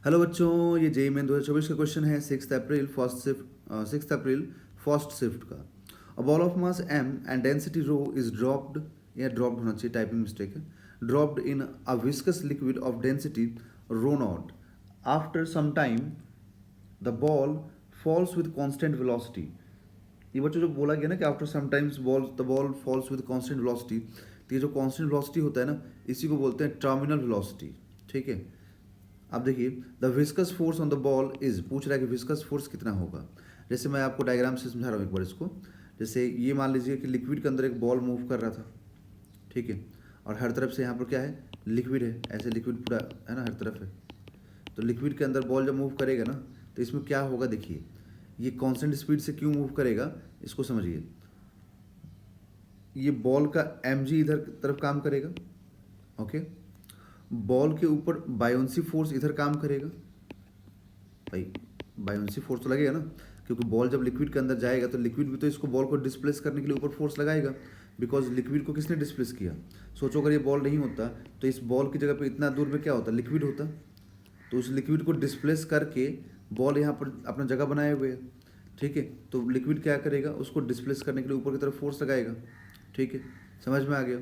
Hello बच्चों, ये JEE main 2024 का क्वेश्चन है 6 अप्रैल फर्स्ट शिफ्ट का। A ball of mass M and density rho is dropped, या ड्रॉप्ड होना चाहिए, टाइपिंग मिस्टेक है, dropped in a viscous liquid of density rho not. After some time the ball falls with constant velocity. ये बच्चों जो बोला गया ना कि after some times the ball falls with constant velocity, तो ये जो कांस्टेंट वेलोसिटी होता है ना, इसी को बोलते हैं टर्मिनल वेलोसिटी। ठीक है, अब देखिए, the viscous force on the ball is, पूछ रहा है कि विस्कस फोर्स कितना होगा। जैसे मैं आपको डायग्राम से समझा रहा हूँ एक बार इसको। जैसे ये मान लीजिए कि लिक्विड के अंदर एक बॉल मूव कर रहा था, ठीक है, और हर तरफ से यहाँ पर क्या है, लिक्विड है, ऐसे लिक्विड पूरा है ना, हर तरफ है। तो लिक्विड के अंदर बॉल जब मूव करेगा ना, तो इसमें क्या होगा, देखिए ये कांस्टेंट स्पीड से क्यों मूव करेगा, इसको समझिए। ये बॉल का mg इधर तरफ काम करेगा, ओके। बॉल के ऊपर बायोन्सी फोर्स इधर काम करेगा, भाई बायोन्सी फोर्स तो लगेगा ना, क्योंकि बॉल जब लिक्विड के अंदर जाएगा तो लिक्विड भी तो इसको बॉल को डिस्प्लेस करने के लिए ऊपर फोर्स लगाएगा, बिकॉज लिक्विड को किसने डिस्प्लेस किया। सोचो अगर ये बॉल नहीं होता तो इस बॉल की जगह पे इतना दूर में क्या होता, लिक्विड होता। तो उस लिक्विड को डिस्प्लेस करके बॉल यहाँ पर अपना जगह बनाए हुए है, ठीक है। तो लिक्विड क्या करेगा, उसको डिस्प्लेस करने के लिए ऊपर की तरफ फोर्स लगाएगा, ठीक है, समझ में आ गया।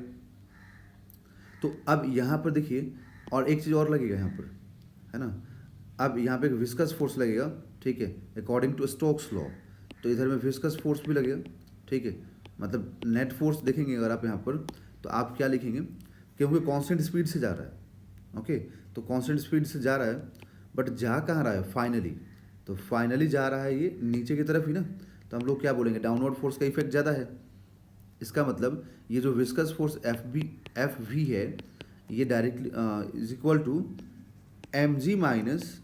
तो अब यहाँ पर देखिए, और एक चीज़ और लगेगा यहाँ पर, है ना। अब यहाँ पे एक विस्कस फोर्स लगेगा, ठीक है, अकॉर्डिंग टू स्टोक्स लॉ। तो इधर में विस्कस फोर्स भी लगेगा, ठीक है। मतलब नेट फोर्स देखेंगे अगर आप यहाँ पर, तो आप क्या लिखेंगे, क्योंकि कांस्टेंट स्पीड से जा रहा है, ओके। तो कांस्टेंट स्पीड से जा रहा है, बट जा कहाँ रहा है फाइनली, तो फाइनली जा रहा है ये नीचे की तरफ ही ना। तो हम लोग क्या बोलेंगे, डाउनवर्ड फोर्स का इफेक्ट ज़्यादा है। इसका मतलब ये जो विस्कस फोर्स एफ वी है, ये directly is equal to M G minus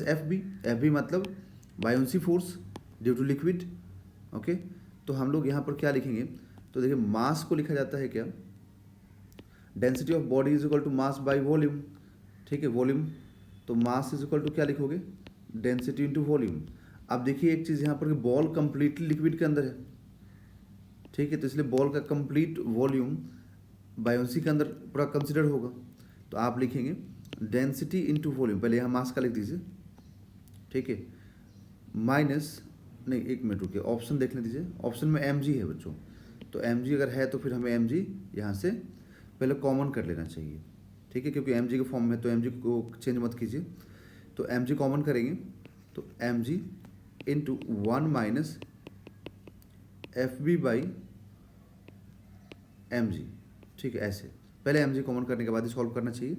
F B मतलब buoyancy force due to liquid, okay. तो हम लोग यहाँ पर क्या लिखेंगे, तो देखिए मास को लिखा जाता है क्या, density of body is equal to mass by volume, ठीक है, वॉल्यूम। तो मास इज इक्वल टू क्या लिखोगे, डेंसिटी इंटू वॉल्यूम। अब देखिए एक चीज़ यहाँ पर कि बॉल कंप्लीटली लिक्विड के अंदर है, ठीक है, तो इसलिए बॉल का कंप्लीट वॉल्यूम बायोन्सी के अंदर पूरा कंसिडर होगा। तो आप लिखेंगे डेंसिटी इंटू वॉल्यूम, पहले यहाँ मास का लिख दीजिए, ठीक है, माइनस, नहीं एक मिनट रुकिए, ऑप्शन देखने दीजिए, ऑप्शन में एम है बच्चों। तो एम अगर है तो फिर हमें एम यहाँ से पहले कॉमन कर लेना चाहिए, ठीक है, क्योंकि एम के फॉर्म में, तो एम को चेंज मत कीजिए। तो एम कॉमन करेंगे, तो M into 1 minus F B by M ठीक है, ऐसे पहले एम कॉमन करने के बाद ही सॉल्व करना चाहिए।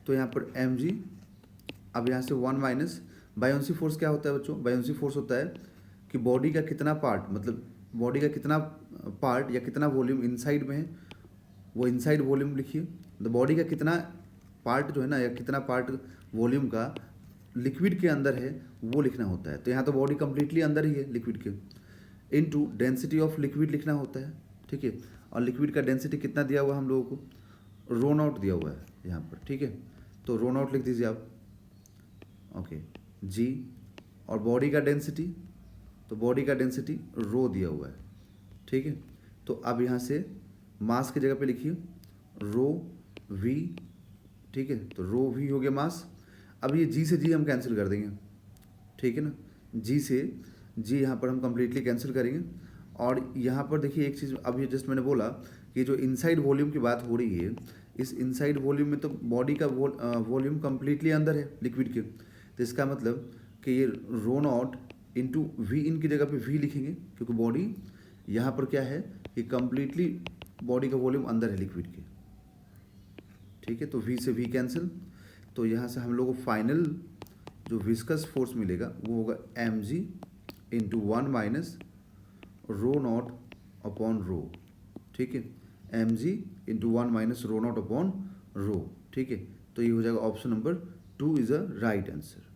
तो यहाँ पर एम अब यहाँ से 1 माइनस बायोन्सी फोर्स क्या होता है बच्चों, बायोन्सी फोर्स होता है कि बॉडी का कितना पार्ट, मतलब बॉडी का कितना पार्ट या कितना वॉल्यूम इनसाइड में है, वो इनसाइड वॉल्यूम लिखिए। द बॉडी का कितना पार्ट जो है ना, या कितना पार्ट वॉल्यूम का लिक्विड के अंदर है, वो लिखना होता है। तो यहाँ तो बॉडी कंप्लीटली अंदर ही है लिक्विड के, इनटू डेंसिटी ऑफ लिक्विड लिखना होता है, ठीक है। और लिक्विड का डेंसिटी कितना दिया हुआ है हम लोगों को, रो नॉट दिया हुआ है यहाँ पर, ठीक है। तो रो नॉट लिख दीजिए आप, ओके, जी। और बॉडी का डेंसिटी, तो बॉडी का डेंसिटी रो दिया हुआ है, ठीक है। तो अब यहाँ से मास की जगह पे लिखिए रो वी, ठीक है, तो रो वी हो गया मास। अब ये जी से जी हम कैंसिल कर देंगे, ठीक है ना, जी से जी यहाँ पर हम कंप्लीटली कैंसिल करेंगे। और यहाँ पर देखिए एक चीज़, अब ये जस्ट मैंने बोला कि जो इनसाइड वॉल्यूम की बात हो रही है, इस इनसाइड वॉल्यूम में तो बॉडी का वॉल्यूम कंप्लीटली अंदर है लिक्विड के। तो इसका मतलब कि ये रो नॉट इंटू वी इन की जगह पे वी लिखेंगे, क्योंकि बॉडी यहाँ पर क्या है कि कंप्लीटली बॉडी का वॉल्यूम अंदर है लिक्विड के, ठीक है। तो वी से वी कैंसिल, तो यहाँ से हम लोग को फाइनल जो विस्कस फोर्स मिलेगा वो होगा M G into 1 minus rho not upon rho, ठीक है, M G into 1 minus rho not upon rho, ठीक है। तो ये हो जाएगा option number 2 is a right answer.